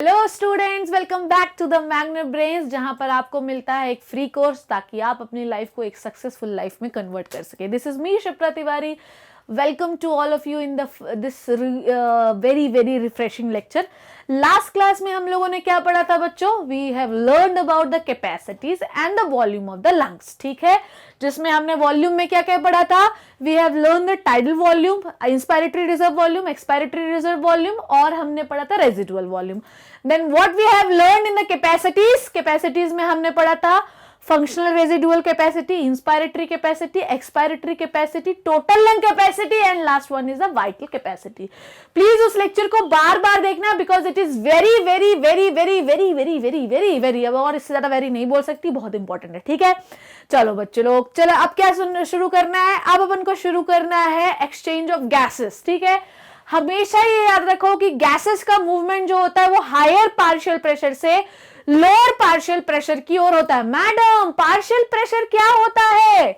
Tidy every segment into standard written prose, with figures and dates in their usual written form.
Hello students, welcome back to the magnet brains, जहां पर आपको मिलता है एक फ्री कोर्स ताकि आप अपनी लाइफ को एक सक्सेसफुल लाइफ में कन्वर्ट कर सके। This is me Shipra Tiwari. Welcome to all of you in this very very refreshing lecture. Last class में हम लोगों ने क्या पढ़ा था बच्चों? We have learned about the capacities and the volume of the lungs. ठीक है, जिसमें हमने वॉल्यूम में क्या क्या पढ़ा था? We have learn the tidal volume, inspiratory reserve volume, expiratory reserve volume, और हमने पढ़ा था residual volume. Then what we have learn in the capacities, capacities में हमने पढ़ा था functional residual capacity, inspiratory capacity, expiratory capacity, total lung capacity, and last one is the vital capacity. Please उस lecture को बार बार देखना because it is very very very very very very very very very, अब और इससे ज्यादा very नहीं बोल सकती, बहुत इंपॉर्टेंट है। ठीक है, चलो बच्चे लोग, चलो अब क्या शुरू करना है? अब अपन को शुरू करना है एक्सचेंज ऑफ गैसेस। ठीक है, हमेशा ये याद रखो कि गैसेस का मूवमेंट जो होता है वो हायर पार्शियल प्रेशर से लोअर पार्शियल प्रेशर की ओर होता है। मैडम, पार्शियल प्रेशर क्या होता है?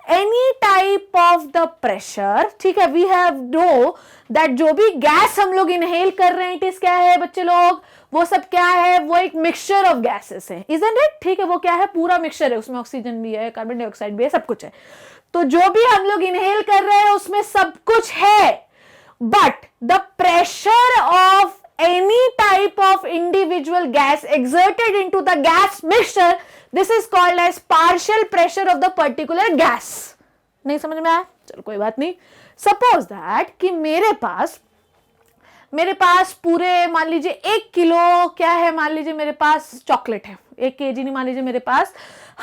Any type of the pressure. ठीक है, वी हैव नो दैट जो भी गैस हम लोग इनहेल कर रहे हैं, इट इज क्या है बच्चे लोग? वो सब क्या है? वो एक मिक्सचर ऑफ गैसेस है, इजंट इट? ठीक है, वो क्या है? पूरा मिक्सचर है, उसमें ऑक्सीजन भी है, कार्बन डाइऑक्साइड भी है, सब कुछ है। तो जो भी हम लोग इनहेल कर रहे हैं उसमें सब कुछ है, but the pressure of any type of individual gas exerted into the gas mixture, this is called as partial pressure of the particular gas। नहीं समझ में आया? चलो कोई बात नहीं। सपोज दैट कि मेरे पास पूरे मान लीजिए 1 किलो क्या है, मान लीजिए मेरे पास चॉकलेट है, 1 केजी नहीं, मान लीजिए मेरे पास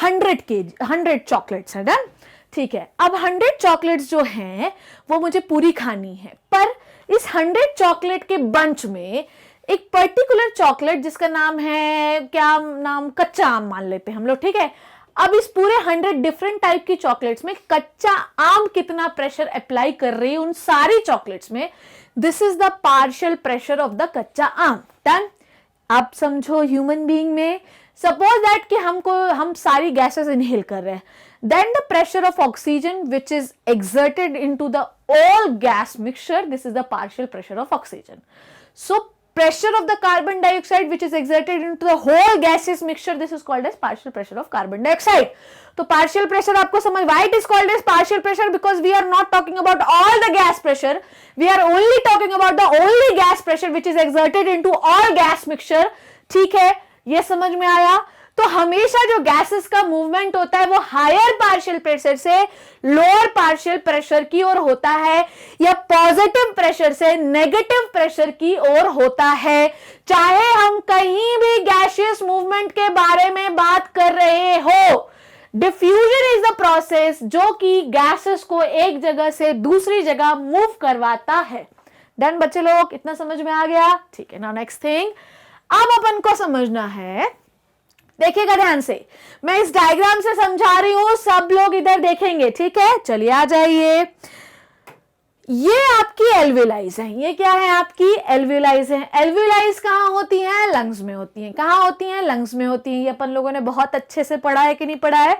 100 चॉकलेट्स है। डन? ठीक है, अब 100 चॉकलेट्स जो हैं वो मुझे पूरी खानी है, पर इस 100 चॉकलेट के बंच में एक पर्टिकुलर चॉकलेट जिसका नाम है, क्या नाम, कच्चा आम मान लेते हैं हम लोग। ठीक है, अब इस पूरे 100 डिफरेंट टाइप की चॉकलेट्स में कच्चा आम कितना प्रेशर अप्लाई कर रही है उन सारी चॉकलेट्स में, this is the partial pressure of the कच्चा आम। डन? आप समझो, ह्यूमन बीइंग में सपोज दैट कि हम सारी गैसेस इनहेल कर रहे हैं, then the pressure of oxygen which is exerted into the all gas mixture, this is the partial pressure of oxygen. So pressure of the carbon dioxide which is exerted into the whole gaseous mixture, this is called as partial pressure of carbon dioxide. तो partial pressure आपको समझ, why it is called as partial pressure? Because we are not talking about all the gas pressure, we are only talking about the only gas pressure which is exerted into all gas mixture। ठीक है, ये समझ में आया? तो हमेशा जो gases का मूवमेंट होता है वो हायर पार्शियल प्रेशर से लोअर पार्शियल प्रेशर की ओर होता है, या पॉजिटिव प्रेशर से नेगेटिव प्रेशर की ओर होता है। चाहे हम कहीं भी गैसियस मूवमेंट के बारे में बात कर रहे हो, डिफ्यूजन इज द प्रोसेस जो कि गैसेस को एक जगह से दूसरी जगह मूव करवाता है। डन बच्चे लोग, इतना समझ में आ गया? ठीक है, नाउ नेक्स्ट थिंग, अब अपन को समझना है, देखिएगा ध्यान से, मैं इस डायग्राम से समझा रही हूं, सब लोग इधर देखेंगे। ठीक है, चलिए आ जाइए। ये आपकी एल्विलाइज है, ये क्या है? आपकी एल्विलाइज है। एल्विलाइज कहां होती हैं? लंग्स में होती हैं। कहां होती हैं? लंग्स में होती हैं। ये अपन लोगों ने बहुत अच्छे से पढ़ा है कि नहीं पढ़ा है?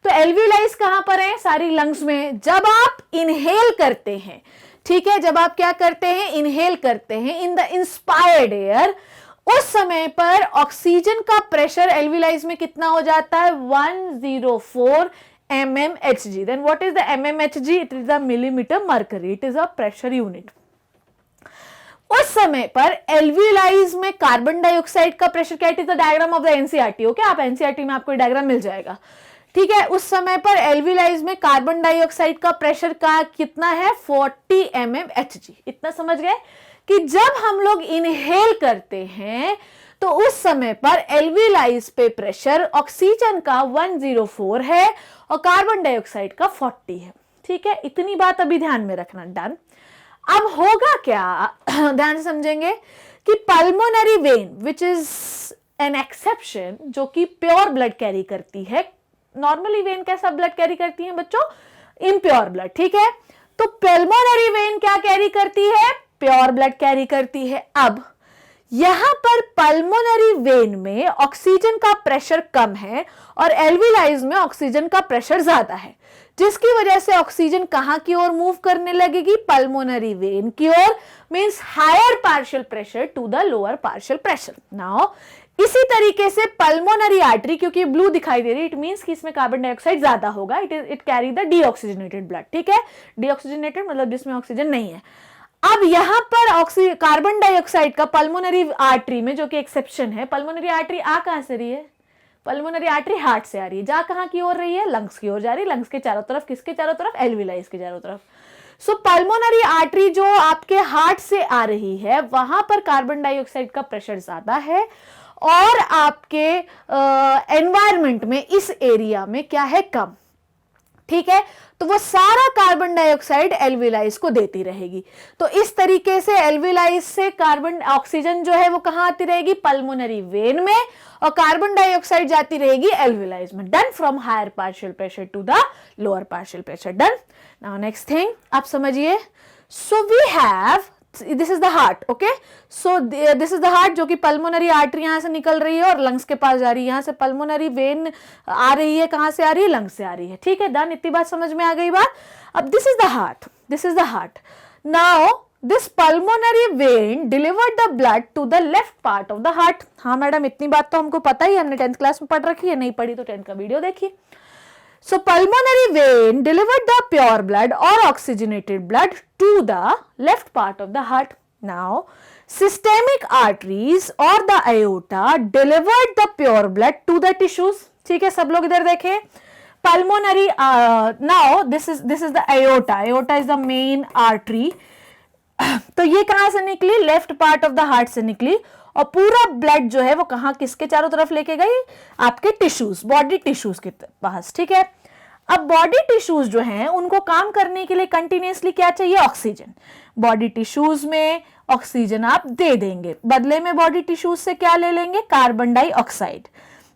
तो एल्विलाइज कहां पर है? सारी लंग्स में। जब आप इनहेल करते हैं, ठीक है, जब आप क्या करते हैं? इनहेल करते हैं इन द इंस्पायर्ड एयर, उस समय पर ऑक्सीजन का प्रेशर एल्विलाइज में कितना हो जाता है? 104 mmHg। Then what is the mmHg? It is the millimetre mercury, it is a pressure unit. उस समय पर एल्विलाइज में कार्बन डाइऑक्साइड का प्रेशर क्या? It is the diagram of the NCERT. Okay, आप एनसीईआरटी में आपको डायग्राम मिल जाएगा। ठीक है, उस समय पर एल्विलाइज में कार्बन डाइऑक्साइड का प्रेशर का कितना है? 40 mmHg। इतना समझ गए कि जब हम लोग इनहेल करते हैं तो उस समय पर एल्विलाइज पे प्रेशर ऑक्सीजन का 104 है और कार्बन डाइऑक्साइड का 40 है। ठीक है, इतनी बात अभी ध्यान में रखना। डन? अब होगा क्या, ध्यान से समझेंगे कि pulmonary vein which is an exception, जो कि प्योर ब्लड कैरी करती है। नॉर्मली वेन कैसा ब्लड कैरी करती है बच्चों? Impure blood. ठीक है, तो पल्मोनरी वेन क्या कैरी करती है? प्योर ब्लड कैरी करती है। अब यहां पर पल्मोनरी वेन में ऑक्सीजन का प्रेशर कम है और एल्विलाइज में ऑक्सीजन का प्रेशर ज्यादा है, जिसकी वजह से ऑक्सीजन कहां की ओर मूव करने लगेगी, पल्मोनरी वेन की ओर, means higher partial pressure to the lower partial pressure. Now इसी तरीके से पल्मोनरी आर्टरी, क्योंकि ब्लू दिखाई दे रही है, इट मींस कि इसमें कार्बन डाइऑक्साइड ज्यादा होगा, it carry the deoxygenated blood. ठीक है, डीऑक्सीजनेटेड मतलब जिसमें ऑक्सीजन नहीं है। अब यहां पर कार्बन डाइऑक्साइड का पल्मोनरी आर्टरी में, जो कि एक्सेप्शन है, पल्मोनरी आर्टरी आ कहां से रही है, पल्मोनरी आर्टरी हार्ट से आ रही है, जा कहां की ओर रही है, लंग्स की ओर जा रही है, लंग्स के चारों तरफ, किसके चारों तरफ, एल्विलाइज के चारों तरफ। सो पल्मोनरी आर्टरी जो आपके हार्ट से आ रही है, वहां पर कार्बन डाइऑक्साइड का प्रेशर ज्यादा है और आपके एनवायरमेंट में इस एरिया में क्या है, कम। ठीक है, तो वो सारा कार्बन डाइऑक्साइड एल्विलाइज को देती रहेगी। तो इस तरीके से एल्विलाइज से कार्बन ऑक्सीजन जो है वो कहां आती रहेगी, पल्मोनरी वेन में, और कार्बन डाइऑक्साइड जाती रहेगी एल्विलाइज में। Done, from higher partial pressure to the lower partial pressure. Done. Now next thing आप समझिए। So we have, this is the heart. Okay, so this is the heart, जो कि pulmonary artery यहां से निकल रही है और लंग्स के पास जा रही है। यहां से पल्मोनरी वेन आ रही है, कहां से आ रही है, लंग्स से आ रही है। ठीक है, डन, इतनी बात समझ में आ गई बात। अब this is the heart, this is the heart. Now this pulmonary vein delivered the blood to the left part of the heart. हाँ मैडम, इतनी बात तो हमको पता ही, हमने 10th क्लास में पढ़ रखी है, नहीं पढ़ी तो 10th का वीडियो देखिए। So pulmonary vein delivered the pure blood or oxygenated blood to the left part of the heart. Now, systemic arteries or the aorta delivered the pure blood to the tissues. ठीक है, सब लोग इधर देखें। Pulmonary, now this is the aorta. Aorta is the main artery. तो ये कहां से निकली, left part of the heart से निकली, और पूरा ब्लड जो है वो कहां, किसके चारों तरफ लेके गई, आपके टिश्यूज, बॉडी टिश्यूज के पास। ठीक है, अब बॉडी टिश्यूज जो हैं उनको काम करने के लिए कंटिन्यूअसली क्या चाहिए, ऑक्सीजन। बॉडी टिश्यूज में ऑक्सीजन आप दे देंगे, बदले में बॉडी टिश्यूज से क्या ले लेंगे, कार्बन डाइऑक्साइड।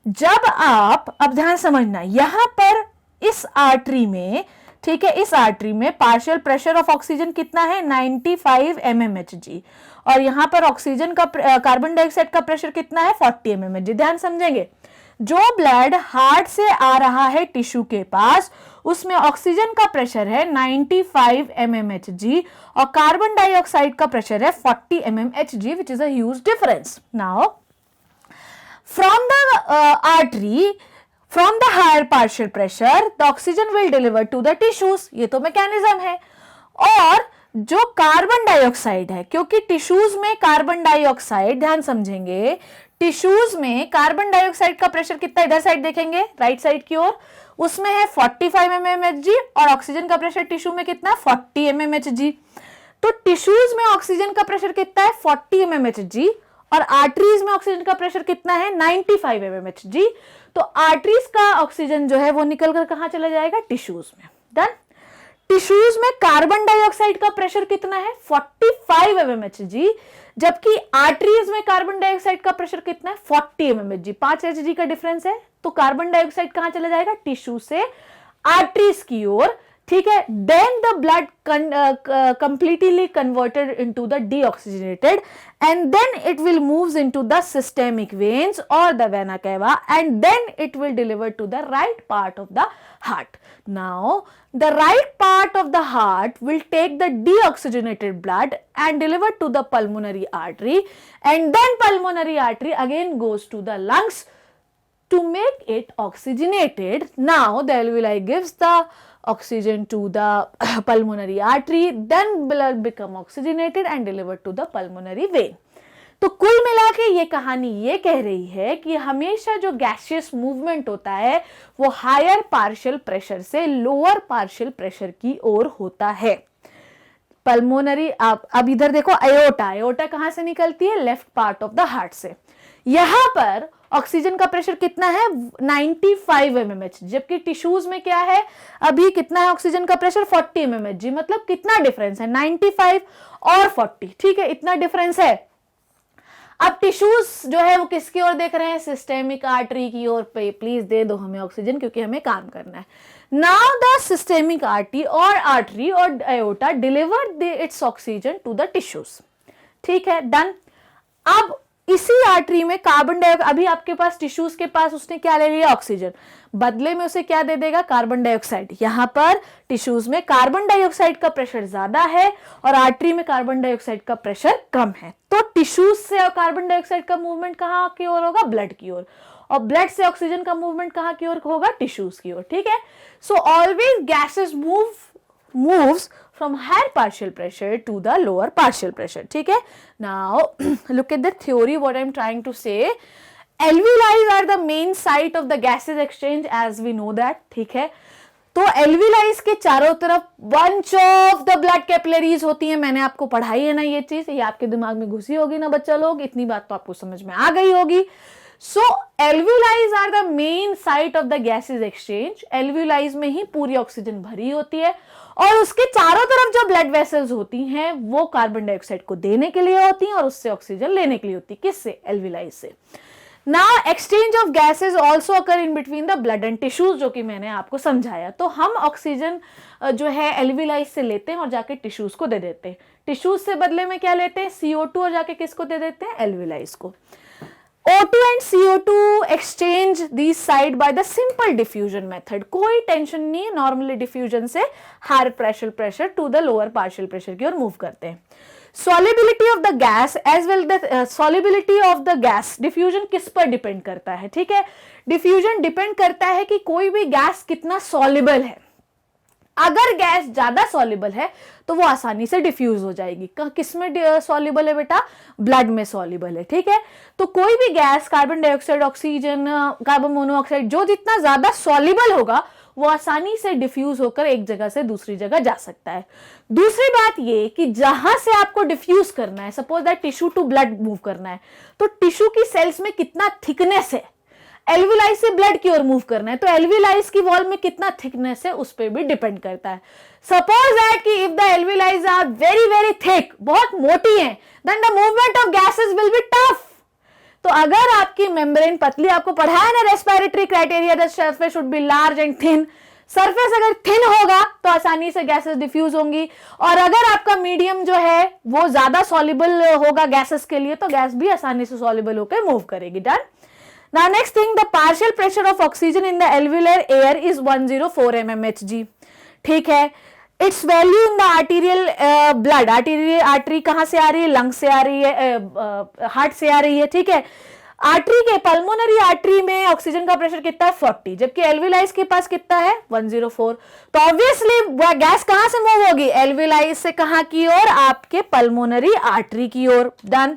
जब आप, अब ध्यान समझना, यहां पर इस आर्टरी में, ठीक है, इस आर्टरी में पार्शियल प्रेशर ऑफ ऑक्सीजन कितना है, 95 mmHg, और यहां पर ऑक्सीजन का, कार्बन डाइऑक्साइड का प्रेशर कितना है, 40 mmHg। ध्यान समझेंगे, जो ब्लड हार्ट से आ रहा है टिश्यू के पास, उसमें ऑक्सीजन का प्रेशर है 95 mmHg और कार्बन डाइऑक्साइड का प्रेशर है 40 mmHg, which is a huge difference. Now from the artery, from the higher partial pressure the oxygen will deliver to the tissues. ये तो मैकेनिज्म है। और जो कार्बन डाइऑक्साइड है, क्योंकि टिश्यूज में कार्बन डाइऑक्साइड, ध्यान समझेंगे, टिश्यूज में कार्बन डाइऑक्साइड का प्रेशर कितना, इधर साइड देखेंगे, राइट साइड की ओर, उसमें है 45 mmHg और ऑक्सीजन का प्रेशर टिश्यू में कितना है, 40 mmHg। तो टिश्यूज में ऑक्सीजन का प्रेशर कितना है, 40 mmHg, और आर्टरीज में ऑक्सीजन का प्रेशर कितना है, 95 mmHg। तो आर्टरीज का ऑक्सीजन जो है वो निकलकर कहां चला जाएगा, टिश्यूज में। डन। टिश्यूज में कार्बन डाइऑक्साइड का प्रेशर कितना है, 45 mmHg, जबकि आर्टरीज में कार्बन डाइऑक्साइड का प्रेशर कितना है, 40 mmHg। 5 Hg का डिफरेंस है। तो कार्बन डाइऑक्साइड कहां चला जाएगा, टिश्यू से आर्टरीज की ओर। ठीक है, then the blood completely converted into the deoxygenated and then it will moves into the systemic veins or the vena cava and then it will deliver to the right part of the heart. Now the right part of the heart will take the deoxygenated blood and deliver to the pulmonary artery and then pulmonary artery again goes to the lungs to make it oxygenated. Now the alveoli gives the oxygen to the pulmonary artery, then blood become oxygenated and delivered to the pulmonary vein. तो कुल मिला के ये कहानी ये कह रही है कि हमेशा जो गैसियस मूवमेंट होता है वो हायर पार्शियल प्रेशर से लोअर पार्शियल प्रेशर की ओर होता है। पल्मोनरी, अब इधर देखो, एओर्टा कहां से निकलती है, left part of the heart से। यहां पर ऑक्सीजन का प्रेशर कितना है, 95 mmHg, जबकि टिश्यूज में क्या है, अभी कितना है ऑक्सीजन का प्रेशर, 40 mmHg। मतलब कितना डिफरेंस है, 95 और 40। ठीक है, इतना डिफरेंस है। अब टिश्यूज जो है वो किसकी ओर देख रहे हैं, सिस्टेमिक आर्टरी की ओर पे, प्लीज दे दो हमें ऑक्सीजन क्योंकि हमें काम करना है। नाउ द सिस्टेमिक आर्टरी और aorta deliver its oxygen to the tissues. ठीक है, डन। अब इसी आर्टरी में कार्बन डाइऑक्साइड, अभी आपके पास टिश्यूज के पास उसने क्या ले लिया, ऑक्सीजन, बदले में उसे क्या दे देगा, कार्बन डाइऑक्साइड। यहां पर टिश्यूज में कार्बन डाइऑक्साइड का प्रेशर ज्यादा है और आर्टरी में कार्बन डाइऑक्साइड का प्रेशर कम है, तो टिश्यूज से कार्बन डाइऑक्साइड का मूवमेंट कहां की ओर होगा, ब्लड की ओर, और ब्लड से ऑक्सीजन का मूवमेंट कहां की ओर होगा, टिश्यूज की ओर। ठीक है, so always gases moves from higher partial pressure to the lower partial pressure. ठीक है, now look at the theory, what I'm trying to say, alveoli are the main site of the gases exchange as we know that. ठीक है, तो alveoli के चारों तरफ bunch of the blood capillaries होती हैं, मैंने आपको पढ़ाई है ना ये चीज, ये आपके दिमाग में घुसी होगी ना बच्चा लोग, इतनी बात तो आपको समझ में आ गई होगी। So alveoli are the main site of the gases exchange, alveoli में ही पूरी ऑक्सीजन भरी होती है और उसके चारों तरफ जो ब्लड वेसल्स होती हैं वो कार्बन डाइऑक्साइड को देने के लिए होती हैं और उससे ऑक्सीजन लेने के लिए होती है, किससे, alveoli से। Now exchange of gases also occur in between the blood and tissues, जो कि मैंने आपको समझाया। तो हम ऑक्सीजन जो है alveoli से लेते हैं और जाके टिश्यूज को दे देते हैं, टिश्यूज से बदले में क्या लेते हैं, CO2, और जाके किसको दे देते हैं, alveoli को। O2 and CO2 exchange these side by the simple diffusion method, कोई टेंशन नहीं है, नॉर्मली डिफ्यूजन से higher pressure to the lower partial pressure की ओर मूव करते हैं। solubility of the gas as well the solubility of the gas, diffusion किस पर डिपेंड करता है, ठीक है, डिफ्यूजन डिपेंड करता है कि कोई भी गैस कितना सॉल्युबल है। अगर गैस ज्यादा सॉल्युबल है तो वो आसानी से डिफ्यूज हो जाएगी। किसमें सॉल्युबल है बेटा, ब्लड में सॉल्युबल है। ठीक है, तो कोई भी gas, carbon dioxide, oxygen, carbon monoxide, जो जितना ज्यादा सॉल्युबल होगा वो आसानी से डिफ्यूज होकर एक जगह से दूसरी जगह जा सकता है। दूसरी बात ये कि जहां से आपको डिफ्यूज करना है, suppose that tissue to blood move करना है, तो टिश्यू की सेल्स में कितना थिकनेस है, एल्विलाई से ब्लड की ओर मूव करना है तो एल्विलाइज की वॉल में कितना थिकनेस है उस पर भी डिपेंड करता है। सपोज दैट कि if the alveoli are very very thick, बहुत मोटी है, then the movement of gases will be tough. तो अगर आपकी मेम्ब्रेन पतली, आपको पढ़ाया ना respiratory criteria, the surface should be large and thin, surface अगर थिन होगा तो आसानी से गैसेस डिफ्यूज होंगी, और अगर आपका मीडियम जो है वो ज्यादा सॉल्युबल होगा गैसेस के लिए तो गैस भी आसानी से सॉल्युबल होकर मूव करेगी। Done. Now next thing, the partial pressure of oxygen in the alveolar air is 104 mmHg. ठीक है, its value in the arterial blood, artery कहां से आ रही है, लंग से आ रही है, हार्ट से आ रही है। ठीक है, आर्टरी के पल्मोनरी आर्टरी में ऑक्सीजन का प्रेशर कितना है 40, जबकि एल्विलाइज के पास कितना है 104। तो ऑब्वियसली गैस कहां से मूव होगी, एल्विलाइज से कहां की ओर, आपके पल्मोनरी आर्टरी की ओर। डन।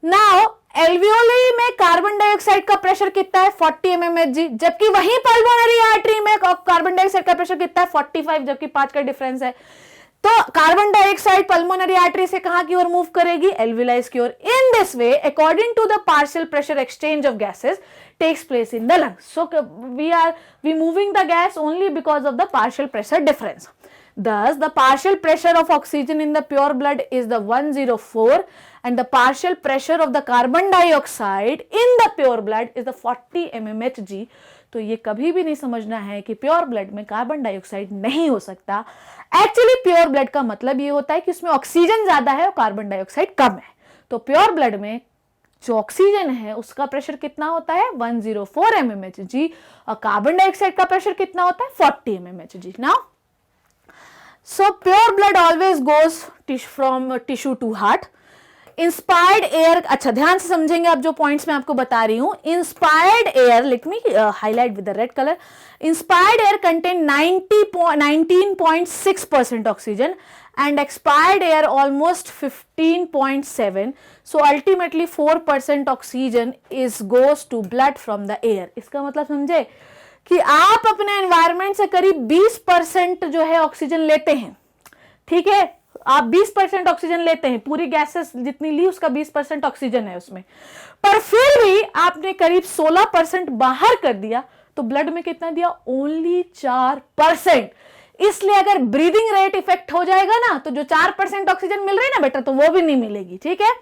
नाउ एल्वियोली में कार्बन डाइऑक्साइड का प्रेशर कितना है 40 mmHg, जबकि वहीं पल्मोनरी आर्टरी में कार्बन डाइऑक्साइड का प्रेशर कितना है 45, जबकि 5 का डिफरेंस है। तो कार्बन डाइऑक्साइड पल्मोनरी आर्टरी से कहां की ओर मूव करेगी, एल्विलाइज की ओर। In this way according to the partial pressure exchange of gases takes place in the lungs. So we moving the gas only because of the partial pressure difference. Thus, the partial pressure of oxygen in the pure blood is the 104 and the partial pressure of the carbon dioxide in the pure blood is the 40 mmHg. तो ये कभी भी नहीं समझना है कि pure blood में carbon dioxide नहीं हो सकता। एक्चुअली प्योर ब्लड का मतलब ये होता है कि उसमें ऑक्सीजन ज्यादा है और कार्बन डाइऑक्साइड कम है। तो प्योर ब्लड में जो ऑक्सीजन है उसका प्रेशर कितना होता है 104 mmHg और कार्बन डाइऑक्साइड का प्रेशर कितना होता है 40 mmHg। Now so pure blood always goes from tissue to heart. Inspired air, अच्छा ध्यान से समझेंगे आप जो पॉइंट्स मैं आपको बता रही हूं। Inspired air, let me highlight with the red color. Inspired air contain 19.6% oxygen and expired air almost 15.7. So ultimately 4% oxygen is goes to blood from the air. इसका मतलब समझे कि आप अपने एनवायरनमेंट से करीब 20% जो है ऑक्सीजन लेते हैं। ठीक है, आप 20% ऑक्सीजन लेते हैं, पूरी गैसेस जितनी ली उसका 20% ऑक्सीजन है उसमें, पर फिर भी आपने करीब 16% बाहर कर दिया, तो ब्लड में कितना दिया, ओनली 4%। इसलिए अगर ब्रीदिंग रेट इफेक्ट हो जाएगा ना तो जो 4% ऑक्सीजन मिल रही है ना बेटा, तो वो भी नहीं मिलेगी। ठीक है,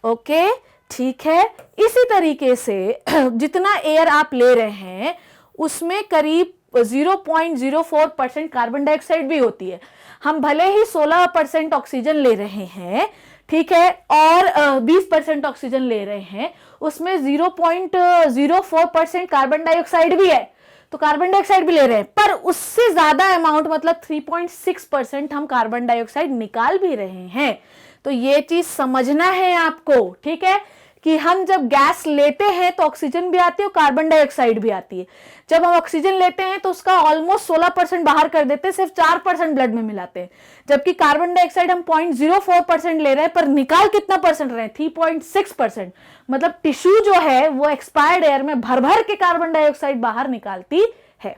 ओके, ठीक है। इसी तरीके से जितना एयर आप ले रहे हैं उसमें करीब 0.04% कार्बन डाइऑक्साइड भी होती है। हम भले ही 16% ऑक्सीजन ले रहे हैं, ठीक है, और 20% ऑक्सीजन ले रहे हैं, उसमें 0.04% कार्बन डाइऑक्साइड भी है, तो कार्बन डाइऑक्साइड भी ले रहे हैं, पर उससे ज्यादा अमाउंट मतलब 3.6% हम कार्बन डाइऑक्साइड निकाल भी रहे हैं। तो ये चीज समझना है आपको, ठीक है, कि हम जब गैस लेते हैं तो ऑक्सीजन भी आती है और कार्बन डाइऑक्साइड भी आती है। जब हम ऑक्सीजन लेते हैं तो उसका ऑलमोस्ट 16% बाहर कर देते हैं, सिर्फ 4% ब्लड में मिलाते हैं, जबकि कार्बन डाइऑक्साइड हम 0.04% ले रहे हैं, पर निकाल कितना परसेंट रहे हैं, 3.6%। मतलब टिश्यू जो है वो एक्सपायर्ड एयर में भर भर के कार्बन डाइऑक्साइड बाहर निकालती है।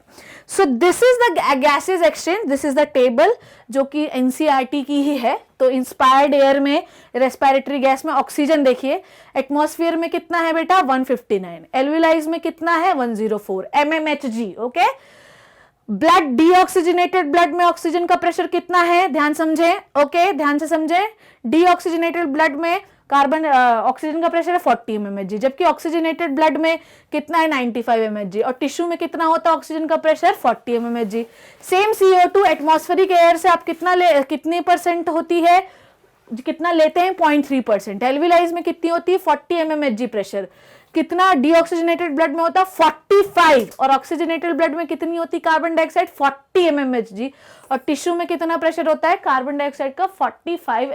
सो this is the gases exchange, this is the table जो कि एनसीईआरटी की ही है। तो इंस्पायर्ड एयर में, रेस्पिरेटरी गैस में ऑक्सीजन देखिए, एटमॉस्फेयर में कितना है बेटा 159, एल्विलाइज में कितना है 104 mmHg। Okay, blood deoxygenated blood में ऑक्सीजन का प्रेशर कितना है, ध्यान समझें, ओके ध्यान से समझें। डीऑक्सीजनेटेड ब्लड में कार्बन ऑक्सीजन का प्रेशर है 40 mmHg, जबकि ऑक्सीजनेटेड ब्लड में कितना है 95 mmHg, और टिश्यू में कितना होता है ऑक्सीजन का pressure 40 mmHg। Same CO2 atmospheric air से आप कितने परसेंट होती है, कितना लेते हैं 0.3%। एल्विलाइज में कितनी होती है 40 mmHg प्रेशर, कितना डीऑक्सीजनेटेड ब्लड में होता है 45, और ऑक्सीजनेटेड ब्लड में कितनी होती है कार्बन डाइऑक्साइड 40 mmHg, और टिश्यू में कितना प्रेशर होता है कार्बन डाइऑक्साइड का 45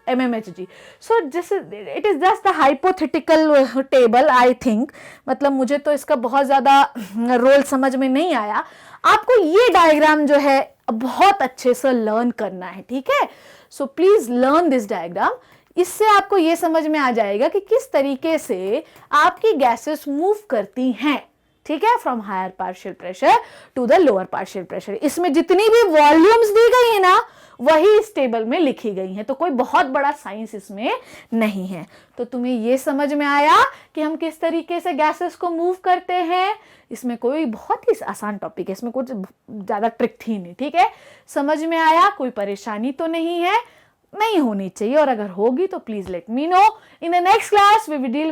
mmHg। So it is just the hypothetical table I think, मतलब मुझे तो इसका बहुत ज्यादा रोल समझ में नहीं आया। आपको ये डायग्राम जो है बहुत अच्छे से लर्न करना है, ठीक है। So please learn this diagram, इससे आपको यह समझ में आ जाएगा कि किस तरीके से आपकी गैसेस मूव करती हैं, ठीक है, from higher partial pressure to the lower partial pressure. इसमें जितनी भी वॉल्यूम्स दी गई है ना, वही इस टेबल में लिखी गई है, तो कोई बहुत बड़ा साइंस इसमें नहीं है। तो तुम्हें यह समझ में आया कि हम किस तरीके से गैसेस को मूव करते हैं। इसमें कोई बहुत ही आसान टॉपिक है, इसमें कुछ ज्यादा ट्रिक थी नहीं, ठीक है, समझ में आया, कोई परेशानी तो नहीं है, नहीं होनी चाहिए, और अगर होगी तो please let me know. In the next class we will deal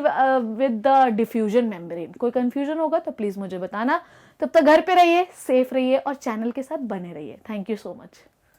with the diffusion membrane. कोई कंफ्यूजन होगा तो प्लीज मुझे बताना। तब तक घर पे रहिए, सेफ रहिए और चैनल के साथ बने रहिए। Thank you so much.